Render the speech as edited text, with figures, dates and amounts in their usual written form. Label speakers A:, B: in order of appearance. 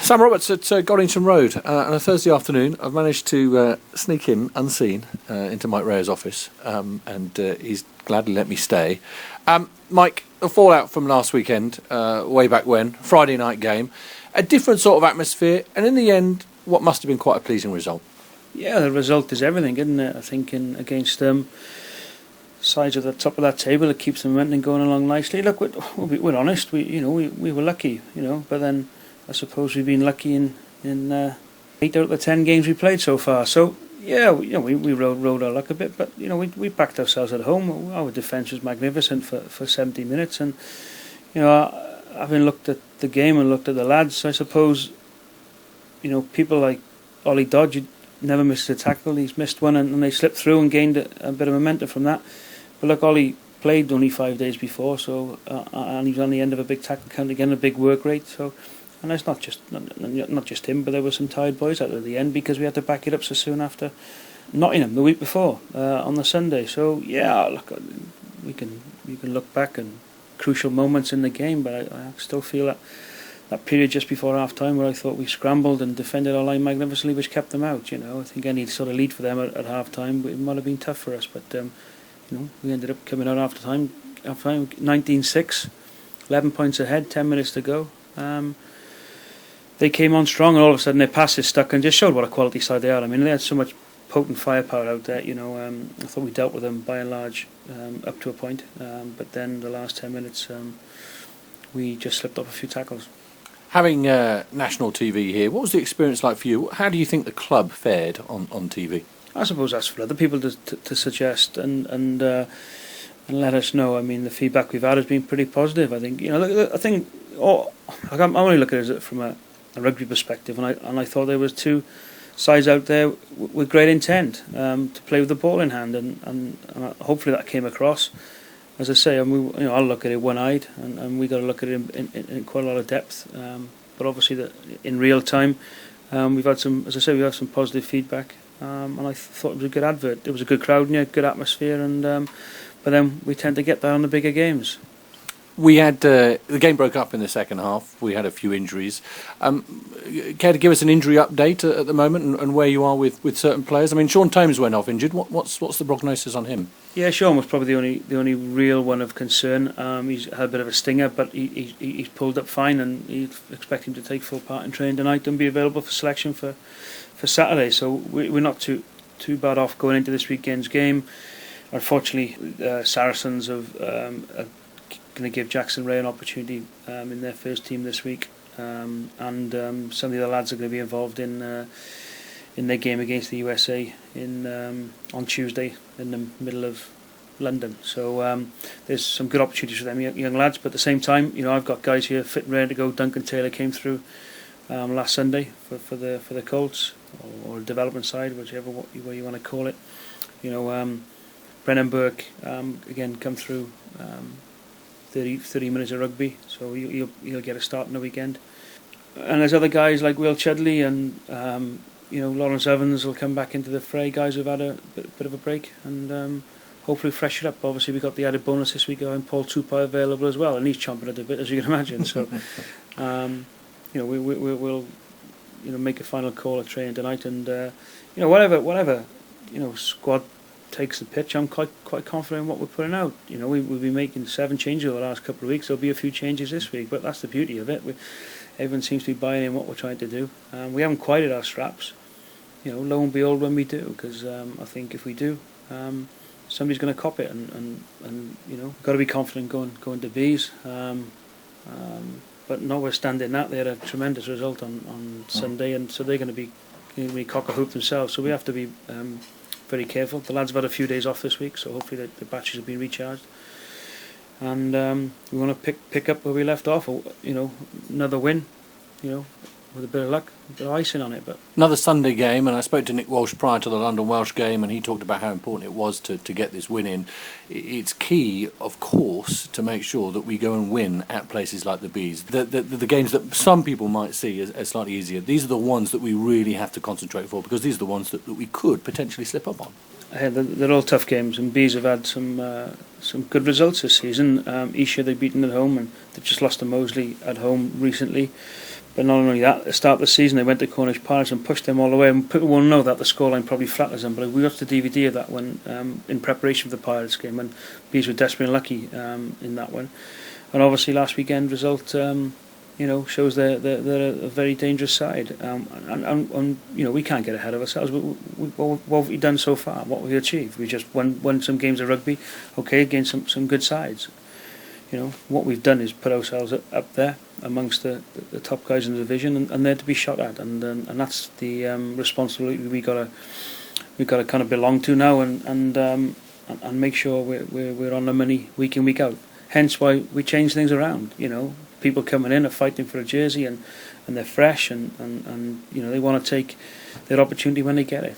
A: Sam Roberts at Goddington Road. On a Thursday afternoon, I've managed to sneak in unseen into Mike Rare's office, and he's gladly let me stay. Mike, the fallout from last weekend, way back when, Friday night game, a different sort of atmosphere, and in the end, what must have been quite a pleasing result.
B: Yeah, the result is everything, isn't it? I think against sides at the top of that table, it keeps the momentum going along nicely. Look, we're honest. We were lucky, but then I suppose we've been lucky in 8 out of the 10 games we played so far. So yeah, we rode our luck a bit, but we backed ourselves at home. Our defence was magnificent for 70 minutes, and having looked at the game and looked at the lads, I suppose people like Ollie Dodge never missed a tackle. He's missed one, and they slipped through and gained a bit of momentum from that. But look, Ollie played only 5 days before, so and he's on the end of a big tackle count again, a big work rate. So, and that's not just him, but there were some tired boys out at the end because we had to back it up so soon after Nottingham the week before on the Sunday. So yeah, look, you can look back and crucial moments in the game, but I still feel that period just before half time where I thought we scrambled and defended our line magnificently, which kept them out. I think any sort of lead for them at half time, it might have been tough for us, but we ended up coming out after time 19-6, 11 points ahead, 10 minutes to go. They came on strong, and all of a sudden their passes stuck and just showed what a quality side they are. I mean, they had so much potent firepower out there. I thought we dealt with them by and large up to a point, but then the last 10 minutes we just slipped up a few tackles.
A: Having national TV here, what was the experience like for you? How do you think the club fared on TV?
B: I suppose that's for other people to suggest and let us know. I mean, the feedback we've had has been pretty positive. I think I'm only looking at it from a rugby perspective, and I thought there was two sides out there with great intent to play with the ball in hand, and hopefully that came across. As I say, I'll look at it one-eyed, and we got to look at it in quite a lot of depth. But obviously, in real time, we've had some positive feedback, and I thought it was a good advert. It was a good crowd, good atmosphere, and but then we tend to get that on the bigger games.
A: We had the game broke up in the second half. We had a few injuries. Care to give us an injury update at the moment and where you are with certain players? I mean, Sean Tomes went off injured. What's the prognosis on him?
B: Yeah, Sean was probably the only real one of concern. He's had a bit of a stinger, but he's pulled up fine, and you expect him to take full part in training tonight and be available for selection for Saturday. So we're not too bad off going into this weekend's game. Unfortunately, Saracens have going to give Jackson Ray an opportunity in their first team this week, and some of the other lads are going to be involved in their game against the USA on Tuesday in the middle of London. So there's some good opportunities for them young lads, but at the same time, I've got guys here fit and ready to go. Duncan Taylor came through last Sunday for the Colts, or development side, whichever way you want to call it. Brennan Burke again come through. 30 minutes of rugby, so he'll get a start in the weekend. And there's other guys like Will Chudley and Lawrence Evans will come back into the fray. Guys who've had a bit of a break and hopefully freshen up. Obviously, we got the added bonus this week having Paul Tupai available as well, and he's chomping at the bit, as you can imagine. So we'll make a final call at training tonight, and whatever squad takes the pitch, I'm quite confident in what we're putting out. We'll be making 7 changes over the last couple of weeks. There'll be a few changes this week, but that's the beauty of it. Everyone seems to be buying in what we're trying to do. We haven't quite hit our straps. Lo and behold when we do, because I think if we do, somebody's going to cop it, and we've got to be confident going to Bees. But notwithstanding that, they had a tremendous result on Sunday, and so they're going to be cock-a-hoop themselves. So we have to be very careful. The lads have had a few days off this week, so hopefully the batteries have been recharged, and we want to pick up where we left off. Another win, with a bit of luck, a bit of icing on it. But
A: another Sunday game, and I spoke to Nick Walsh prior to the London Welsh game, and he talked about how important it was to get this win in. It's key, of course, to make sure that we go and win at places like the Bees. The games that some people might see as slightly easier, these are the ones that we really have to concentrate for, because these are the ones that we could potentially slip up on.
B: They're all tough games, and Bees have had some good results this season. Esher they've beaten at home, and they've just lost to Moseley at home recently. But not only that, at the start of the season they went to Cornish Pirates and pushed them all the way, and people will know that the scoreline probably flatters them, but we watched the DVD of that one in preparation for the Pirates game, and Bees were desperately lucky in that one. And obviously last weekend result shows they're a very dangerous side, and we can't get ahead of ourselves. What have we done so far? What have we achieved? We just won some games of rugby, okay, against some good sides. What we've done is put ourselves up there amongst the top guys in the division, and they're to be shot at, and that's the responsibility we got to kind of belong to now, and make sure we're on the money week in, week out. Hence why we change things around. People coming in are fighting for a jersey, and they're fresh, and they want to take their opportunity when they get it.